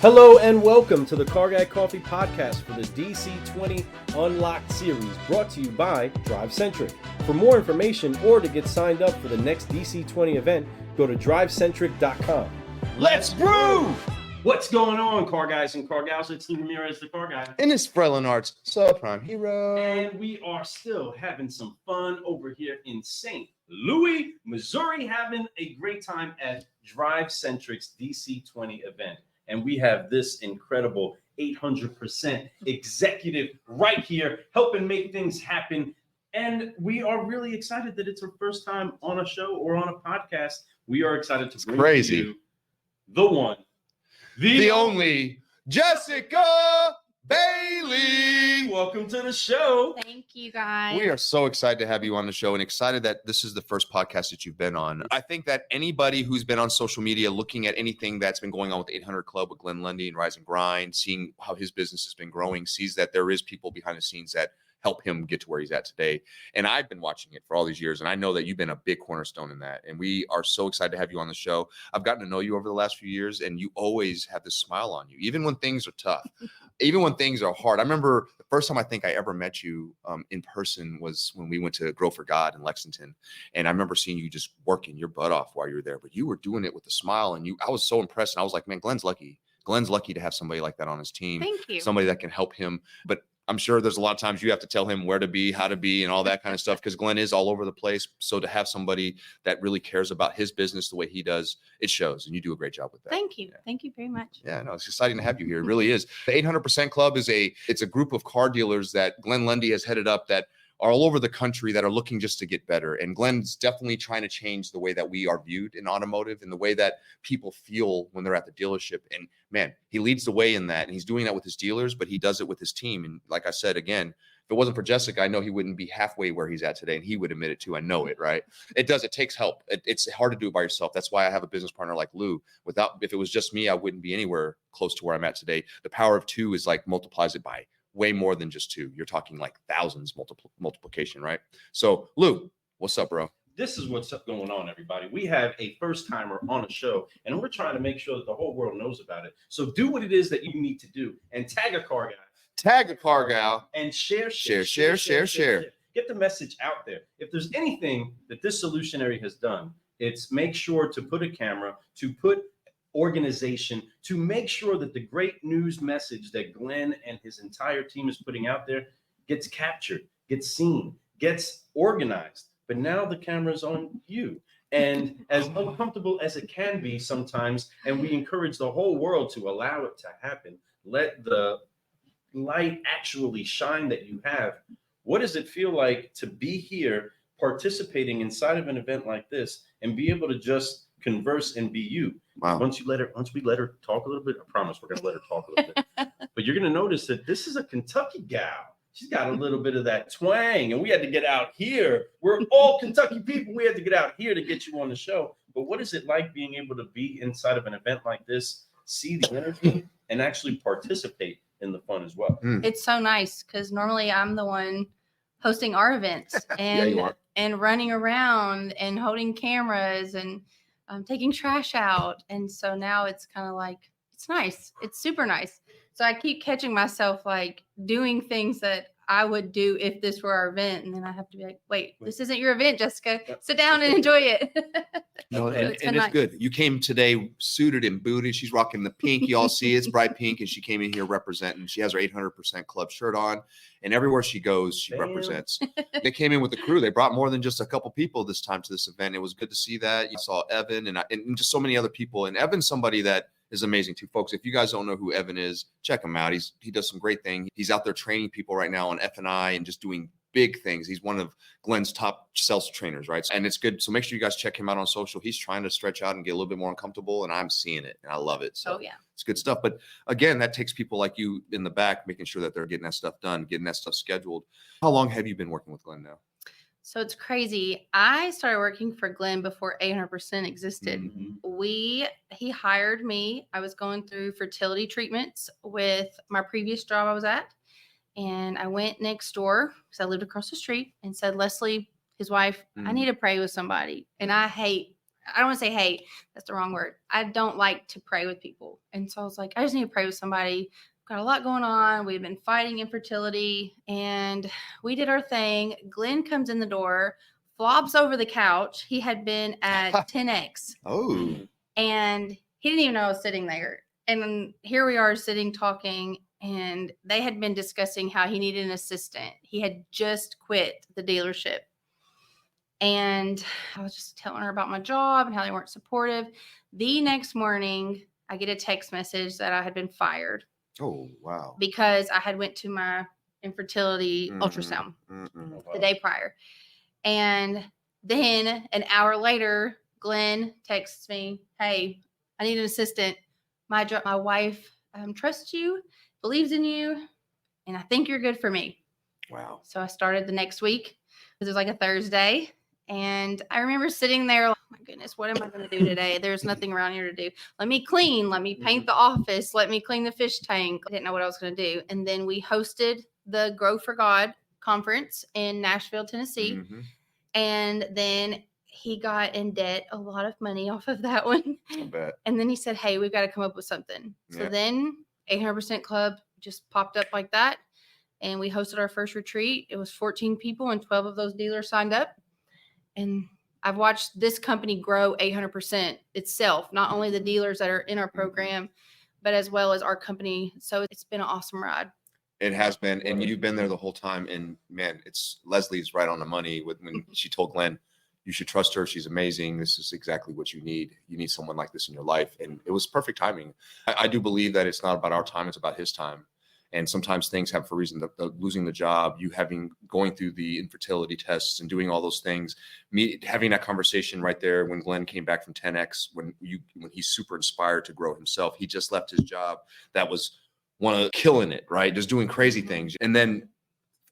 Hello and welcome to the Guy Coffee podcast for the DC20 Unlocked series, brought to you by DriveCentric. For more information or to get signed up for the next DC20 event, go to drivecentric.com. Let's brew! What's going on, car guys and car gals? It's Lou Ramirez, the car guy. And it's Frelin Arts, subprime hero. And we are still having some fun over here in St. Louis, Missouri, having a great time at DriveCentric's DC20 event. And we have this incredible 800% executive right here helping make things happen. And we are really excited that it's our first time on a show or on a podcast. We are excited to bring you the one, the only Jessica Bailey. Welcome to the show. Thank you, guys. We are so excited to have you on the show and excited that this is the first podcast that you've been on. I think that anybody who's been on social media looking at anything that's been going on with the 800 Club with Glenn Lundy and Rise and Grind, seeing how his business has been growing, sees that there is people behind the scenes that help him get to where he's at today. And I've been watching it for all these years, and I know that you've been a big cornerstone in that. And we are so excited to have you on the show. I've gotten to know you over the last few years, and you always have this smile on you, even when things are tough, even when things are hard. I remember the first time I think I ever met you in person was when we went to Grow for God in Lexington. And I remember seeing you just working your butt off while you were there, but you were doing it with a smile, and I was so impressed. And I was like, man, Glenn's lucky. Glenn's lucky to have somebody like that on his team. Thank you. Somebody that can help him. But I'm sure there's a lot of times you have to tell him where to be, how to be, and all that kind of stuff, because Glenn is all over the place. So to have somebody that really cares about his business the way he does, it shows, and you do a great job with that. Thank you. Yeah. Thank you very much. Yeah, no, it's exciting to have you here. It really is. The 800% Club is a group of car dealers that Glenn Lundy has headed up that are all over the country that are looking just to get better. And Glenn's definitely trying to change the way that we are viewed in automotive and the way that people feel when they're at the dealership. And man, he leads the way in that. And he's doing that with his dealers, but he does it with his team. And like I said, again, if it wasn't for Jessica, I know he wouldn't be halfway where he's at today. And he would admit it too. I know it, right? It takes help. It's hard to do it by yourself. That's why I have a business partner like Lou. If it was just me, I wouldn't be anywhere close to where I'm at today. The power of two is like multiplies it by way more than just two. You're talking like thousands multiplication, right? So Lou, what's up, bro? This is what's going on, everybody. We have a first timer on a show, and we're trying to make sure that the whole world knows about it. So do what it is that you need to do and tag a car guy. Tag a car gal. And share. Get the message out there. If there's anything that this solutionary has done, it's make sure to put a camera, to put organization, to make sure that the great news message that Glenn and his entire team is putting out there gets captured, gets seen, gets organized. But now the camera's on you. And as uncomfortable as it can be sometimes, and we encourage the whole world to allow it to happen, let the light actually shine that you have. What does it feel like to be here participating inside of an event like this and be able to just converse and be you? Wow. Once we let her talk a little bit, I promise we're going to let her talk a little bit. But you're going to notice that this is a Kentucky gal. She's got a little bit of that twang, and we had to get out here. We're all Kentucky people. We had to get out here to get you on the show. But what is it like being able to be inside of an event like this, see the energy, and actually participate in the fun as well? It's so nice because normally I'm the one hosting our events and running around and holding cameras and taking trash out. And so now it's kind of like, it's nice. It's super nice. So I keep catching myself like doing things that I would do if this were our event. And then I have to be like, wait, this isn't your event, Jessica. Sit down and enjoy it. No, and it's nice. good. You came today suited and booted. She's rocking the pink. You all see it's bright pink. And she came in here representing. She has her 800% Club shirt on. And everywhere she goes, she represents. They came in with the crew. They brought more than just a couple people this time to this event. It was good to see that. You saw Evan and just so many other people. And Evan's somebody that is amazing too, folks. If you guys don't know who Evan is, check him out. He does some great things. He's out there training people right now on F&I and just doing big things. He's one of Glenn's top sales trainers, right? And it's good. So make sure you guys check him out on social. He's trying to stretch out and get a little bit more uncomfortable, and I'm seeing it, and I love it. So it's good stuff. But again, that takes people like you in the back, making sure that they're getting that stuff done, getting that stuff scheduled. How long have you been working with Glenn now? So it's crazy. I started working for Glenn before 800% existed. He hired me. I was going through fertility treatments with my previous job I was at. And I went next door because I lived across the street and said, Leslie, his wife, I need to pray with somebody. And I hate I don't want to say hate. That's the wrong word. I don't like to pray with people. And so I was like, I just need to pray with somebody. Got a lot going on. We've been fighting infertility and we did our thing. Glenn comes in the door, flops over the couch. He had been at 10X. Oh. And he didn't even know I was sitting there. And here we are sitting talking, and they had been discussing how he needed an assistant. He had just quit the dealership. And I was just telling her about my job and how they weren't supportive. The next morning, I get a text message that I had been fired. Oh, wow. Because I had went to my infertility ultrasound the day prior. And then an hour later, Glenn texts me, hey, I need an assistant. My wife trusts you, believes in you, and I think you're good for me. Wow. So I started the next week. It was like a Thursday. And I remember sitting there, oh my goodness, what am I going to do today? There's nothing around here to do. Let me clean. Let me paint the office. Let me clean the fish tank. I didn't know what I was going to do. And then we hosted the Grow for God conference in Nashville, Tennessee. And then he got in debt, a lot of money off of that one. I bet. And then he said, hey, we've got to come up with something. So then 800% Club just popped up like that. And we hosted our first retreat. It was 14 people and 12 of those dealers signed up. And I've watched this company grow 800% itself, not only the dealers that are in our program, but as well as our company. So it's been an awesome ride. It has been. And you've been there the whole time. And man, Leslie's right on the money when she told Glenn, you should trust her. She's amazing. This is exactly what you need. You need someone like this in your life. And it was perfect timing. I do believe that it's not about our time. It's about his time. And sometimes things happen for a reason. The losing the job, you going through the infertility tests and doing all those things, having that conversation right there when Glenn came back from 10X, when he's super inspired to grow himself. He just left his job that was killing it, right? Just doing crazy things. And then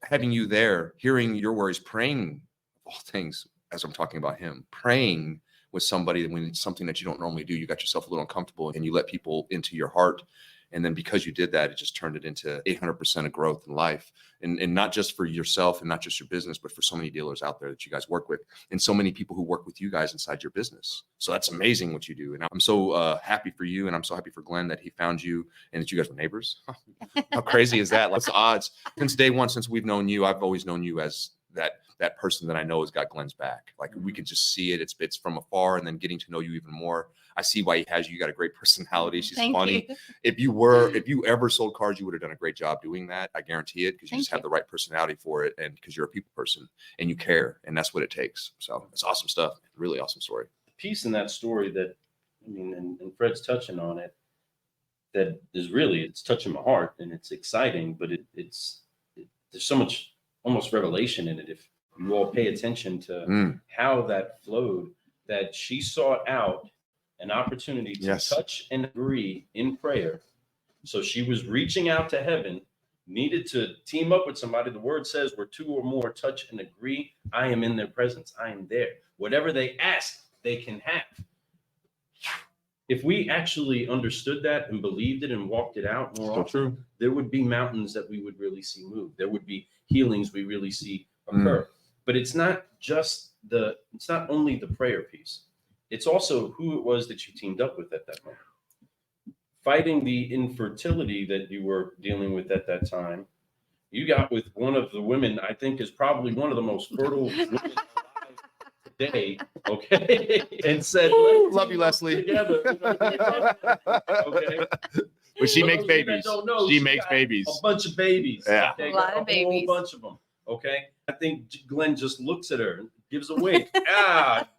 having you there, hearing your worries, praying all things, as I'm talking about him, praying with somebody when it's something that you don't normally do. You got yourself a little uncomfortable and you let people into your heart. And then because you did that, it just turned it into 800% of growth in life. And not just for yourself and not just your business, but for so many dealers out there that you guys work with and so many people who work with you guys inside your business. So that's amazing what you do. And I'm so happy for you. And I'm so happy for Glenn that he found you and that you guys were neighbors. How crazy is that? What's the odds? Since day one, since we've known you, I've always known you as that person that I know has got Glenn's back. Like we could just see it. It's from afar, and then getting to know you even more. I see why he has you. You got a great personality. She's funny. You. If you ever sold cars, you would have done a great job doing that. I guarantee it, because you just have the right personality for it, and because you're a people person and you care, and that's what it takes. So it's awesome stuff. Really awesome story. The piece in that story that, I mean, and Fred's touching on it, that is really, it's touching my heart and it's exciting, but there's so much almost revelation in it. If you all pay attention to how that flowed, that she sought out an opportunity to touch and agree in prayer. So she was reaching out to heaven, needed to team up with somebody. The word says where two or more touch and agree, I am in their presence. I am there. Whatever they ask, they can have. If we actually understood that and believed it and walked it out more often, there would be mountains that we would really see move. There would be healings we really see occur. But it's not only the prayer piece. It's also who it was that you teamed up with at that moment. Fighting the infertility that you were dealing with at that time, you got with one of the women I think is probably one of the most fertile women alive today, okay? And said, love you, Leslie. Together, okay? But she makes babies. She makes babies. A bunch of babies. Yeah. Okay? A lot of babies. A whole bunch of them. Okay. I think Glenn just looks at her and gives a wink.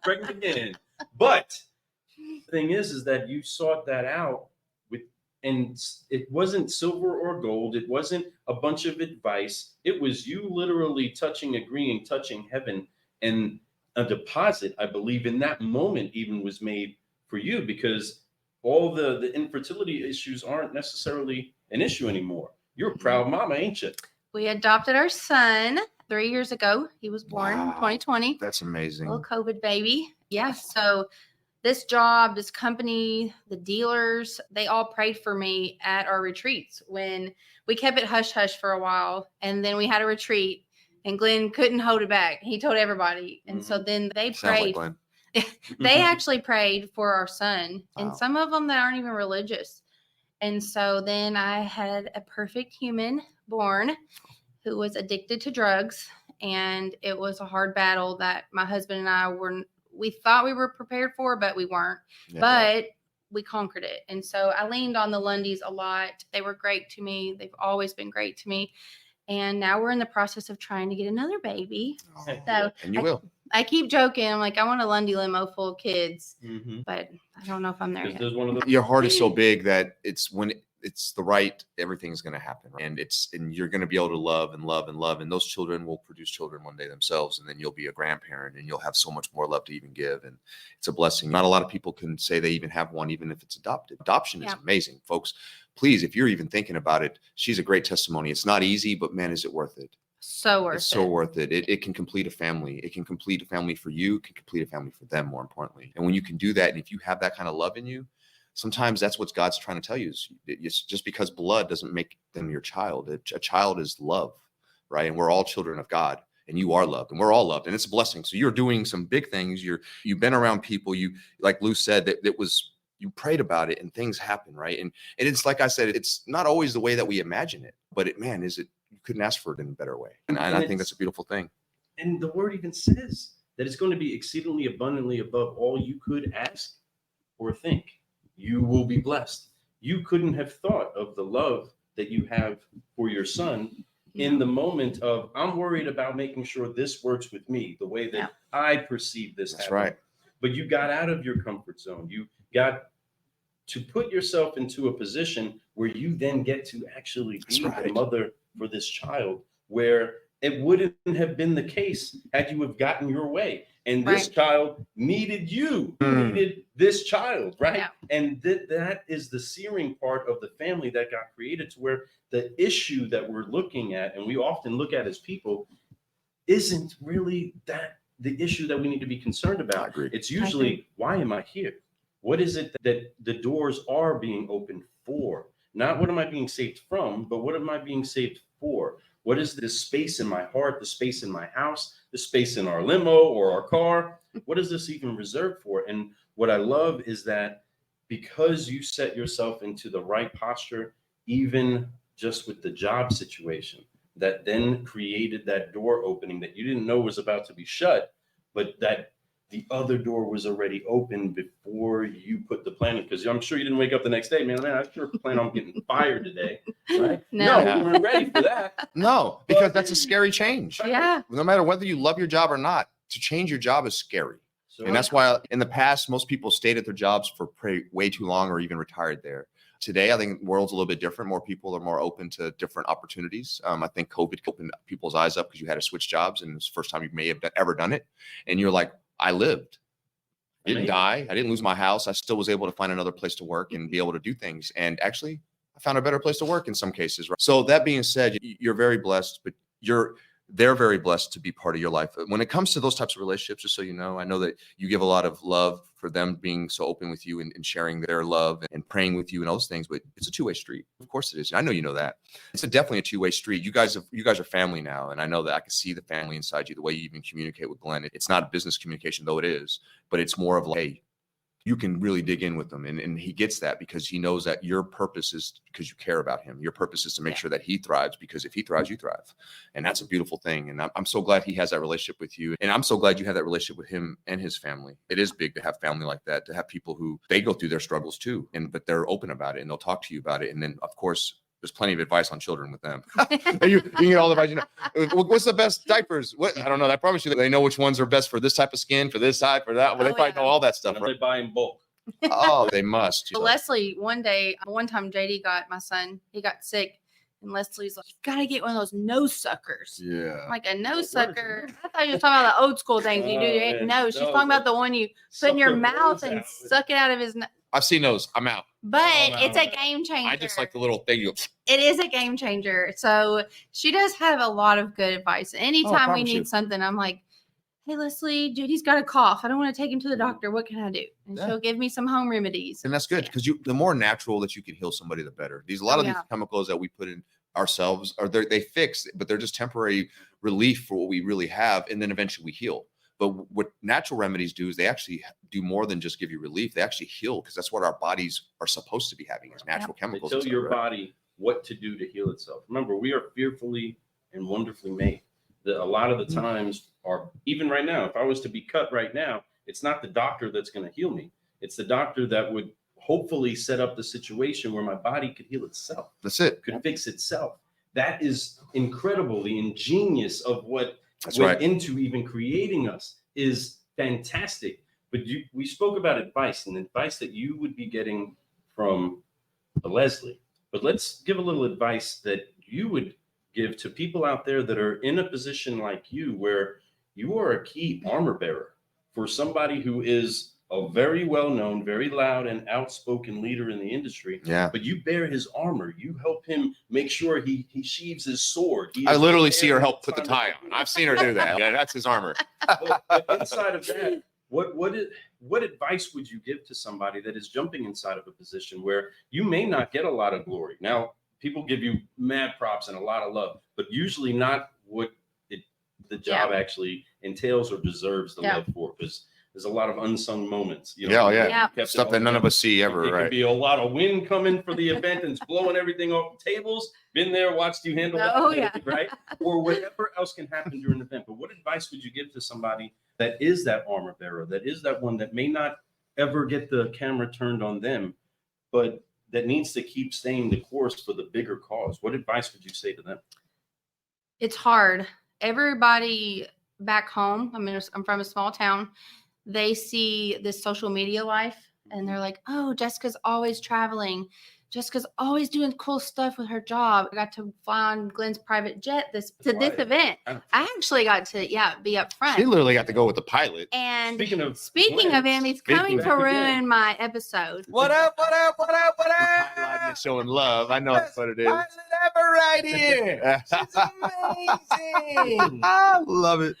Pregnant again. But the thing is that you sought that out and it wasn't silver or gold. It wasn't a bunch of advice. It was you literally touching, agreeing, touching heaven, and a deposit, I believe, in that moment even was made for you, because all the infertility issues aren't necessarily an issue anymore. You're a proud mama, ain't you? We adopted our son 3 years ago. He was born in 2020. That's amazing. Little COVID baby. Yeah. So this job, this company, the dealers, they all prayed for me at our retreats when we kept it hush hush for a while. And then we had a retreat and Glenn couldn't hold it back. He told everybody. And so then they prayed. Like They actually prayed for our son, and Wow. some of them that aren't even religious. And so then I had a perfect human born who was addicted to drugs. And it was a hard battle that my husband and I we thought we were prepared for, but we weren't. Yeah. But we conquered it. And so I leaned on the Lundys a lot. They were great to me. They've always been great to me. And now we're in the process of trying to get another baby. Oh, So and you will. I keep joking. I'm like, I want a Lundy limo full of kids, Mhm. but I don't know if I'm there yet. There's one of those. Your heart is so big that it's when it's the right, everything's going to happen. And you're going to be able to love and love and love. And those children will produce children one day themselves. And then you'll be a grandparent and you'll have so much more love to even give. And it's a blessing. Not a lot of people can say they even have one, even if it's adopted. Adoption is amazing, folks. Please, if you're even thinking about it, she's a great testimony. It's not easy, but man, is it worth it? So worth it. It's so worth it. It can complete a family. It can complete a family for you. It can complete a family for them, more importantly. And when you can do that, and if you have that kind of love in you, sometimes that's what God's trying to tell you. Is it's just because blood doesn't make them your child. A child is love, right? And we're all children of God, and you are loved, and we're all loved, and it's a blessing. So you're doing some big things. You've been around people. You, like Lou said, that was, you prayed about it, and things happen, right? And it's like I said, it's not always the way that we imagine it, but you couldn't ask for it in a better way. And I think that's a beautiful thing. And the word even says that it's going to be exceedingly abundantly above all you could ask or think. You will be blessed. You couldn't have thought of the love that you have for your son in the moment of, I'm worried about making sure this works with me the way that I perceive this. That's happening. right. But you got out of your comfort zone. You got to put yourself into a position where you then get to actually be the mother for this child, where it wouldn't have been the case had you have gotten your way. And this child needed you, needed this child, right? Yeah. And that is the searing part of the family that got created, to where the issue that we're looking at, and we often look at as people, isn't really that the issue that we need to be concerned about. I agree. It's usually, why am I here? What is it that the doors are being opened for? Not what am I being saved from, but what am I being saved for? What is the space in my heart, the space in my house, the space in our limo or our car? What is this even reserved for? And what I love is that because you set yourself into the right posture, even just with the job situation, that then created that door opening that you didn't know was about to be shut, but that the other door was already open before you put the plan in. Because I'm sure you didn't wake up the next day, man, I sure plan on getting fired today, right? No. We weren't ready for that. No, because that's a scary change. Yeah. No matter whether you love your job or not, to change your job is scary. So, And that's why in the past, most people stayed at their jobs for way too long or even retired there. Today, I think the world's a little bit different. More people are more open to different opportunities. I think COVID opened people's eyes up because you had to switch jobs, and it's the first time you may have ever done it. And you're like, I lived. I didn't die. I didn't lose my house. I still was able to find another place to work and be able to do things. And actually, I found a better place to work in some cases. Right? So that being said, you're very blessed, but they're very blessed to be part of your life. When it comes to those types of relationships, just so you know, I know that you give a lot of love for them being so open with you and sharing their love and praying with you and those things, but it's a two-way street. Of course it is. I know you know that. It's definitely a two-way street. You guys are family now, and I know that I can see the family inside you, the way you even communicate with Glenn. It's not business communication, though it is, but it's more of like, hey, you can really dig in with them. And he gets that because he knows that your purpose is because you care about him. Your purpose is to make sure that he thrives, because if he thrives, you thrive. And that's a beautiful thing. And I'm so glad he has that relationship with you. And I'm so glad you have that relationship with him and his family. It is big to have family like that, to have people who they go through their struggles too, but they're open about it and they'll talk to you about it. And then of course, there's plenty of advice on children with them. you can get all the advice. You know, what's the best diapers? What, I don't know. I promise you that they know which ones are best for this type of skin, for this type, for that. Well, they probably know all that stuff. They buy in bulk. Oh, they must. Well, Leslie, one time JD got my son, he got sick, and Leslie's like, you gotta get one of those nose suckers. Yeah. I'm like, a nose sucker? I thought you were talking about the old school things you do. No, she's talking about the one you put in your mouth and suck it out of his nose. I've seen those. I'm out. But it's a game changer. I just like the little thing. It is a game changer. So she does have a lot of good advice. Anytime we need something, I'm like, hey, Leslie, JD's got a cough. I don't want to take him to the doctor. What can I do? And she'll give me some home remedies. And that's good, because the more natural that you can heal somebody, the better. A lot of these chemicals that we put in ourselves, they fix, but they're just temporary relief for what we really have. And then eventually we heal. But what natural remedies do is they actually do more than just give you relief. They actually heal, because that's what our bodies are supposed to be having, is natural chemicals. They tell your right? body what to do to heal itself. Remember, we are fearfully and wonderfully made. A lot of the times, or even right now, if I was to be cut right now, it's not the doctor that's going to heal me. It's the doctor that would hopefully set up the situation where my body could heal itself. That's it. Could fix itself. That is incredible. The ingenious of what That's went right. into even creating us is fantastic. But we spoke about advice, and advice that you would be getting from Leslie. But let's give a little advice that you would give to people out there that are in a position like you, where you are a key armor bearer for somebody who is a very well-known, very loud and outspoken leader in the industry. Yeah. But you bear his armor. You help him make sure he sheaths his sword. I literally see her help put the tie on. I've seen her do that. Yeah, that's his armor. But inside of that, what advice would you give to somebody that is jumping inside of a position where you may not get a lot of glory? Now, people give you mad props and a lot of love, but usually not what the job actually entails or deserves the love for, because there's a lot of unsung moments. You know, Stuff that none of us see ever, it right? could be a lot of wind coming for the event and it's blowing everything off the tables. Been there, watched you handle that, right? Or whatever else can happen during an event. But what advice would you give to somebody that is that armor bearer, that is that one that may not ever get the camera turned on them, but that needs to keep staying the course for the bigger cause? What advice would you say to them? It's hard. Everybody back home, I mean, I'm from a small town. They see this social media life and they're like, oh, Jessica's always traveling. Jessica's always doing cool stuff with her job. I got to fly on Glenn's private jet this event. I actually got to, be up front. She literally got to go with the pilot. And speaking of him, he's coming to ruin my episode. What up? Showing love. I know that's what it is. Pilot ever right here. She's amazing. I love it.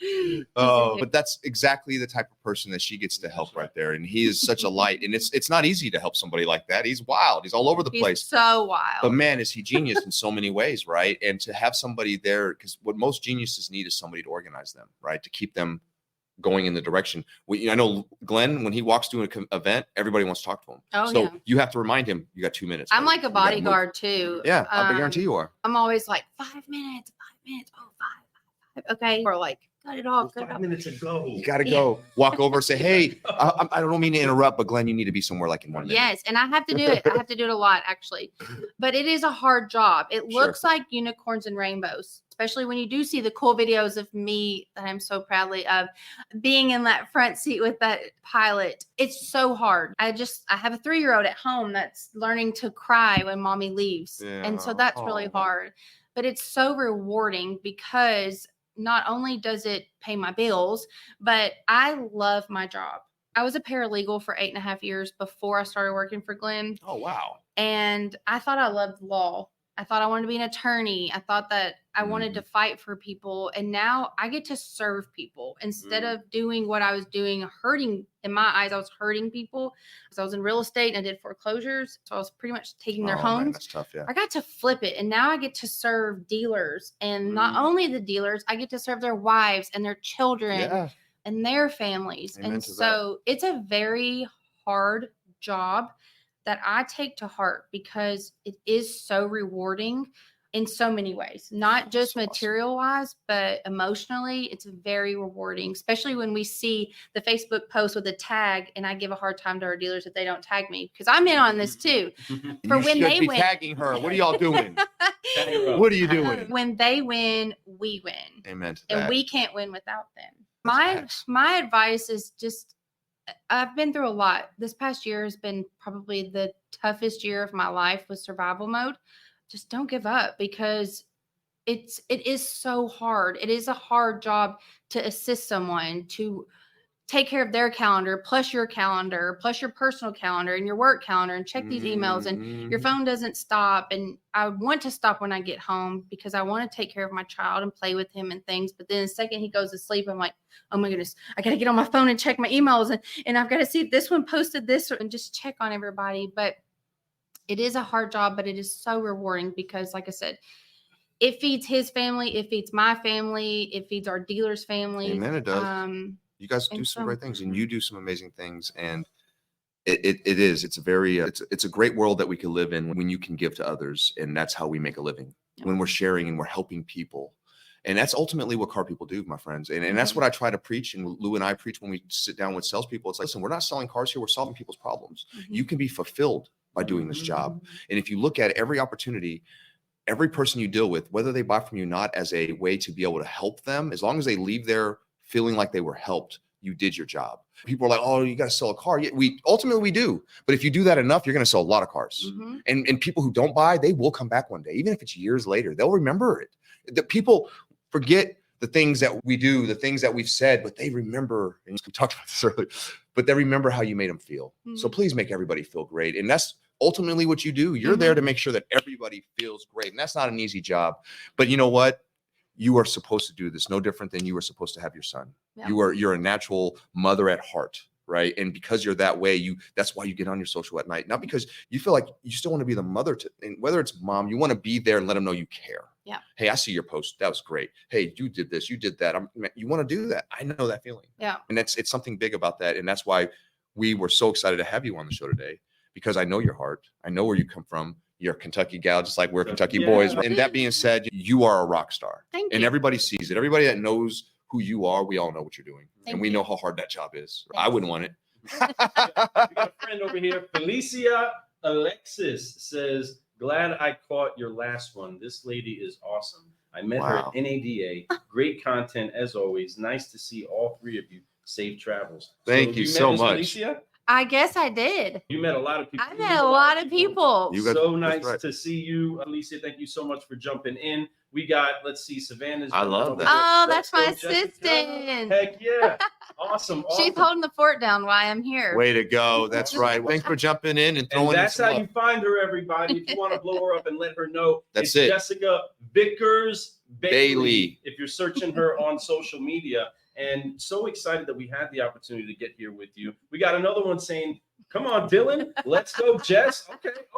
Oh, but that's exactly the type of person that she gets to help right there. And he is such a light. And it's not easy to help somebody like that. He's wild. He's all over the place. So wild. But man, is he genius in so many ways, right? And to have somebody there, because what most geniuses need is somebody to organize them, right? To keep them going in the direction. I know Glenn, when he walks to an event, everybody wants to talk to him. So you have to remind him, you got 2 minutes. I'm like a bodyguard too. Yeah, I guarantee you are. I'm always like 5 minutes. Oh, five. Okay. Or like, cut it off. 5 minutes ago. You got to go. Walk over, say, hey, I don't mean to interrupt, but Glenn, you need to be somewhere like in 1 minute. Yes, and I have to do it. I have to do it a lot, actually. But it is a hard job. It looks like unicorns and rainbows, especially when you do see the cool videos of me that I'm so proudly of being in that front seat with that pilot. It's so hard. I have a 3-year-old at home that's learning to cry when mommy leaves. Yeah. And so that's really hard. But it's so rewarding because not only does it pay my bills, but I love my job. I was a paralegal for 8.5 years before I started working for Glenn. Oh, wow. And I thought I loved law. I thought I wanted to be an attorney. I thought that I wanted to fight for people. And now I get to serve people instead of doing what I was doing, hurting. In my eyes, I was hurting people because I was in real estate and I did foreclosures. So I was pretty much taking their homes. Man, that's tough, yeah. I got to flip it. And now I get to serve dealers. And not only the dealers, I get to serve their wives and their children and their families. Amen and to so it's a very hard job that I take to heart because it is so rewarding in so many ways, not just material wise, but emotionally. It's very rewarding, especially when we see the Facebook post with a tag, and I give a hard time to our dealers if they don't tag me because I'm in on this too. For when they win, tagging her. What are y'all doing? What are you doing? When they win, we win. Amen to that. And we can't win without them. My advice is just, I've been through a lot. This past year has been probably the toughest year of my life with survival mode. Just don't give up because it is so hard. It is a hard job to assist someone to take care of their calendar, plus your calendar, plus your personal calendar and your work calendar, and check these emails, and your phone doesn't stop. And I want to stop when I get home because I want to take care of my child and play with him and things. But then the second he goes to sleep, I'm like, oh my goodness, I got to get on my phone and check my emails. And I've got to see if this one posted this and just check on everybody. But it is a hard job, but it is so rewarding because, like I said, it feeds his family, it feeds my family, it feeds our dealer's family. Amen, it does. You guys do And some so- great things, and you do some amazing things. And it's a very, it's a great world that we can live in when you can give to others. And that's how we make a living, when we're sharing and we're helping people. And that's ultimately what car people do, my friends. And that's what I try to preach. And Lou and I preach when we sit down with salespeople. It's like, listen, we're not selling cars here. We're solving people's problems. You can be fulfilled by doing this job. And if you look at every opportunity, every person you deal with, whether they buy from you not as a way to be able to help them, as long as they leave there feeling like they were helped, you did your job. People are like, oh, you got to sell a car. Yeah, ultimately we do. But if you do that enough, you're going to sell a lot of cars. And people who don't buy, they will come back one day. Even if it's years later, they'll remember it. The people forget the things that we do, the things that we've said, but they remember, and we talked about this earlier, but they remember how you made them feel. So please make everybody feel great. And that's ultimately what you do. You're there to make sure that everybody feels great. And that's not an easy job. But you know what? You are supposed to do this, no different than you were supposed to have your son. Yeah. You're a natural mother at heart, right? And because you're that way, that's why you get on your social at night. Not because you feel like you still want to be the mother to, and whether it's mom, you want to be there and let them know you care. Yeah. Hey, I see your post. That was great. Hey, you did this, you did that. You want to do that. I know that feeling. Yeah. And it's something big about that. And that's why we were so excited to have you on the show today, because I know your heart. I know where you come from. You're a Kentucky gal, just like we're Kentucky boys. And that being said, you are a rock star. Thank And you. everybody sees it. Everybody that knows who you are, we all know what you're doing. Thank and we you. know how hard that job is. I Thanks. wouldn't want it. We got a friend over here, Felicia Alexis says, glad I caught your last one. This lady is awesome. I met her Wow. at NADA. Great content as always. Nice to see all three of you. Safe travels. Thank you met so Miss much. Felicia? I guess I did. You met a lot of people. I met a lot of people. You got- So that's nice right. to see you, Alicia. Thank you so much for jumping in. We got, let's see, Savannah's. I love jumping that. over Oh, there. that's my Let's go, Jessica. assistant. Heck yeah. Awesome. She's awesome. holding the fort down while I'm here. Way to go. That's right. Thanks for jumping in and And throwing in that's some how love. you find her, everybody. If you want to blow her up and let her know, That's it's it. Jessica Vickers Bailey. If you're searching her on social media. And so excited that we had the opportunity to get here with you. We got another one saying, come on, Dylan. Let's go, Jess.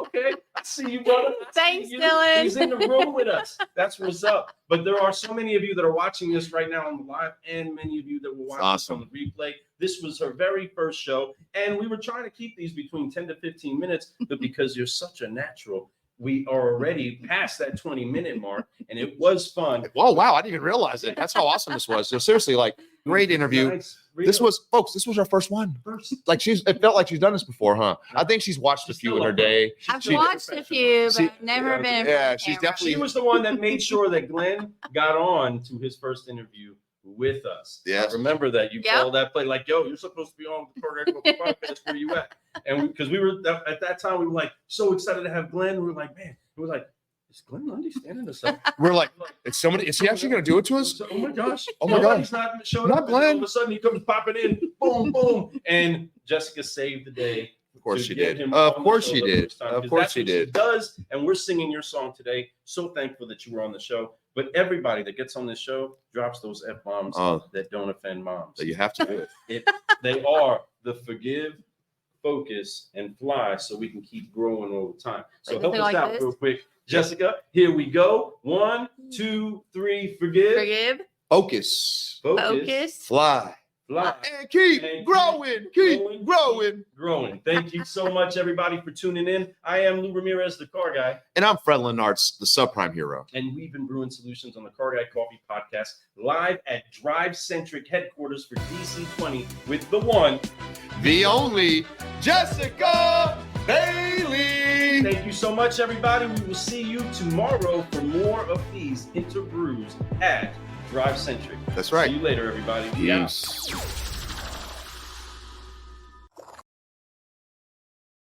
Okay. I see you, brother. I see Thanks, you. Dylan. He's in the room with us. That's what's up. But there are so many of you that are watching this right now on the live, and many of you that will watch this on the replay. This was her very first show, and we were trying to keep these between 10 to 15 minutes, but because you're such a natural, we are already past that 20-minute mark, and it was fun. Oh, wow. I didn't even realize it. That's how awesome this was. So seriously, like, great interview. Nice. This was our first one. Like it felt like she's done this before, huh? I think she's watched a She's few still in her up. day. I've She- watched a few, but she- I've never been in front yeah, of the she's camera. definitely- She was the one that made sure that Glenn got on to his first interview with us. Yes. I remember that you Yep. called that play like, yo, you're supposed to be on the program podcast. Where you at? And because we were at that time, we were like so excited to have Glenn. We were like, man, it was like, is Glenn Lundy standing us up? We're like, is he actually going to do it to us? Oh my gosh. Oh my Nobody's not showing Not up. And all Glenn. of a sudden he comes popping in, boom, boom. And Jessica saved the day. Of course to she get did. him Of on the course show she the did. first time, Of 'cause course that's she what did. does, and we're singing your song today. So thankful that you were on the show. But everybody that gets on this show drops those F-bombs Oh. that don't offend moms. So you have to do it. They are the forgive, focus, and fly, so we can keep growing over time. So Like help us something like out this? real quick. Jessica, here we go. 1, 2, 3, forgive, Forgive, Focus. focus. Fly. fly. And keep And growing. Keep growing. Growing. Thank you so much, everybody, for tuning in. I am Lou Ramirez, the car guy, And I'm Fred Lenartz, the subprime hero. and we've been brewing solutions on the Car Guy Coffee podcast live at DriveCentric headquarters for DC20 with the one. The only Jessica Bailey. Thank you so much, everybody. We will see you tomorrow for more of these interbrews at DriveCentric. That's right. See you later, everybody. We out. Peace.